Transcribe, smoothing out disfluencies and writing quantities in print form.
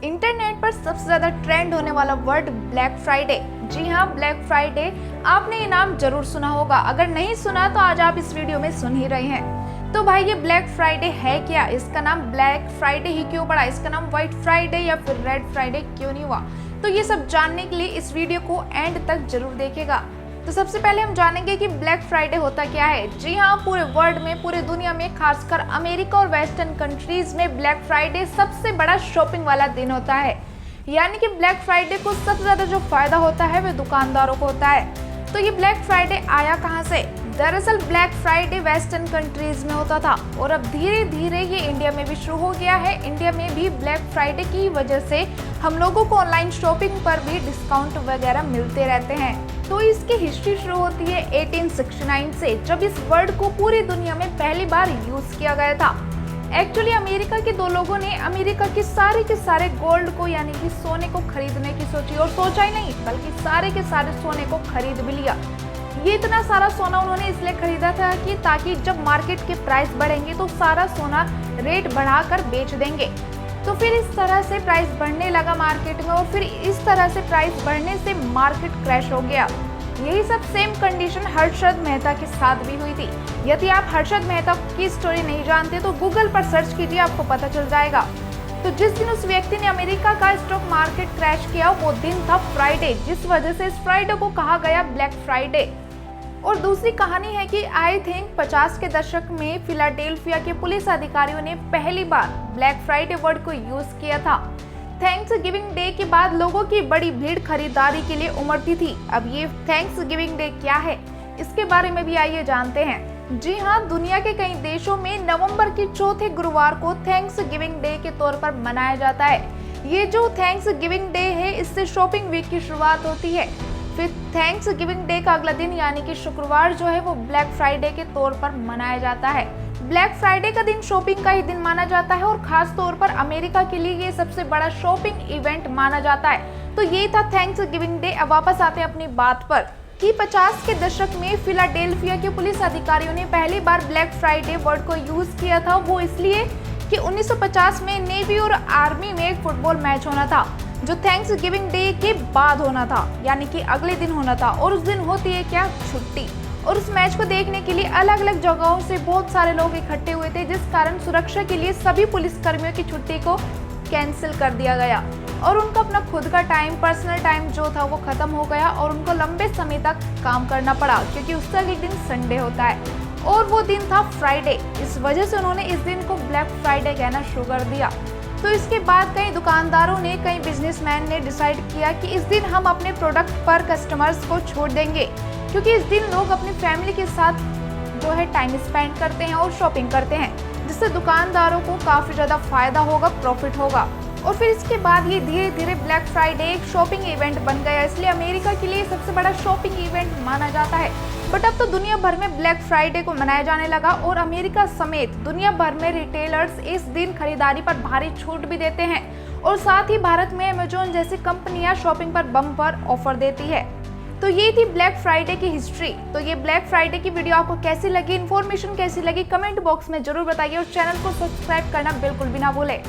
Internet पर सबसे ज्यादा ट्रेंड होने वाला वर्ड ब्लैक फ्राइडे। जी हाँ, ब्लैक फ्राइडे। आपने ये नाम जरूर सुना होगा, अगर नहीं सुना तो आज आप इस वीडियो में सुन ही रहे हैं। तो भाई ये ब्लैक फ्राइडे है क्या? इसका नाम ब्लैक फ्राइडे ही क्यों पड़ा? इसका नाम व्हाइट फ्राइडे या फिर रेड फ्राइडे क्यों नहीं हुआ? तो ये सब जानने के लिए इस वीडियो को एंड तक जरूर देखेगा। तो सबसे पहले हम जानेंगे कि ब्लैक फ्राइडे होता क्या है। जी हाँ, पूरे वर्ल्ड में, पूरे दुनिया में, खासकर अमेरिका और वेस्टर्न कंट्रीज में ब्लैक फ्राइडे सबसे बड़ा शॉपिंग वाला दिन होता है। यानी कि ब्लैक फ्राइडे को सबसे ज्यादा जो फायदा होता है वह दुकानदारों को होता है। तो ये ब्लैक फ्राइडे आया कहाँ से? दरअसल ब्लैक फ्राइडे वेस्टर्न कंट्रीज में होता था और अब धीरे धीरे ये इंडिया में भी शुरू हो गया है। इंडिया में भी ब्लैक फ्राइडे की वजह से हम लोगों को ऑनलाइन शॉपिंग पर भी डिस्काउंट वगैरह मिलते रहते हैं। तो इसकी हिस्ट्री शुरू होती है 1869 से, जब इस वर्ड को पूरी दुनिया में पहली बार यूज किया गया था। एक्चुअली अमेरिका के दो लोगों ने अमेरिका के सारे गोल्ड को यानी कि सोने को खरीदने की सोची, और सोचा ही नहीं बल्कि सारे के सारे सोने को खरीद भी लिया। ये इतना सारा सोना उन्होंने इसलिए खरीदा था कि ताकि जब मार्केट के प्राइस बढ़ेंगे तो सारा सोना रेट बढ़ाकर बेच देंगे। तो फिर इस तरह से प्राइस बढ़ने लगा मार्केट में, और फिर इस तरह से प्राइस बढ़ने से मार्केट क्रैश हो गया। यही सब सेम कंडीशन हर्षद मेहता के साथ भी हुई थी। यदि आप हर्षद मेहता की स्टोरी नहीं जानते तो गूगल पर सर्च कीजिए, आपको पता चल जाएगा। तो जिस दिन उस व्यक्ति ने अमेरिका का स्टॉक मार्केट क्रैश किया वो दिन था फ्राइडे, जिस वजह से इस फ्राइडे को कहा गया ब्लैक फ्राइडे। और दूसरी कहानी है कि आई थिंक 50 के दशक में फिलाडेल्फिया के पुलिस अधिकारियों ने पहली बार ब्लैक फ्राइडे वर्ड को यूज किया था। थैंक्स गिविंग डे के बाद लोगों की बड़ी भीड़ खरीदारी के लिए उमड़ती थी। अब ये थैंक्स गिविंग डे क्या है, इसके बारे में भी आइए जानते हैं। जी हाँ, दुनिया के कई देशों में नवंबर के चौथे गुरुवार को थैंक्स गिविंग डे के तौर पर मनाया जाता है। ये जो थैंक्स गिविंग डे है, इससे शॉपिंग वीक की शुरुआत होती है। फिर थैंक्स गिविंग डे का अगला दिन यानी कि शुक्रवार जो है वो ब्लैक फ्राइडे के तौर पर मनाया जाता है। ब्लैक फ्राइडे का दिन शॉपिंग का ही दिन माना जाता है और खास तौर पर अमेरिका के लिए ये सबसे बड़ा शॉपिंग इवेंट माना जाता है। तो ये था थैंक्स गिविंग डे। अब वापस आते हैं अपनी बात पर कि 50 के दशक में फिलाडेल्फिया के पुलिस अधिकारियों ने पहली बार ब्लैक फ्राइडे वर्ड को यूज किया था। वो इसलिए कि 1950 में नेवी और आर्मी में एक फुटबॉल मैच होना था जो थैंक्स गिविंग डे के बाद होना था, यानी कि अगले दिन होना था। और उस दिन होती है क्या? छुट्टी। और उस मैच को देखने के लिए अलग अलग जगहों से बहुत सारे लोग इकट्ठे हुए थे, जिस कारण सुरक्षा के लिए सभी पुलिसकर्मियों की छुट्टी को कैंसिल कर दिया गया और उनका अपना खुद का टाइम, पर्सनल टाइम जो था वो खत्म हो गया और उनको लंबे समय तक काम करना पड़ा, क्योंकि उसका अगले दिन संडे होता है और वो दिन था फ्राइडे। इस वजह से उन्होंने इस दिन को ब्लैक फ्राइडे कहना शुरू कर दिया। तो इसके बाद कई दुकानदारों ने, कई बिजनेसमैन ने डिसाइड किया कि इस दिन हम अपने प्रोडक्ट पर कस्टमर्स को छोड़ देंगे, क्योंकि इस दिन लोग अपनी फैमिली के साथ जो है टाइम स्पेंड करते हैं और शॉपिंग करते हैं, जिससे दुकानदारों को काफी ज्यादा फायदा होगा, प्रॉफिट होगा। और फिर इसके बाद ये धीरे धीरे ब्लैक फ्राइडे एक शॉपिंग इवेंट बन गया, इसलिए अमेरिका के लिए सबसे बड़ा शॉपिंग इवेंट माना जाता है। बट अब तो दुनिया भर में ब्लैक फ्राइडे को मनाया जाने लगा और अमेरिका समेत दुनिया भर में रिटेलर्स इस दिन खरीदारी पर भारी छूट भी देते हैं और साथ ही भारत में अमेजोन जैसी कंपनियां शॉपिंग पर बम्पर ऑफर देती है। तो ये थी ब्लैक फ्राइडे की हिस्ट्री। तो ये ब्लैक फ्राइडे की वीडियो आपको कैसी लगी, इन्फॉर्मेशन कैसी लगी, कमेंट बॉक्स में जरूर बताइए और चैनल को सब्सक्राइब करना बिल्कुल भी ना भूलें।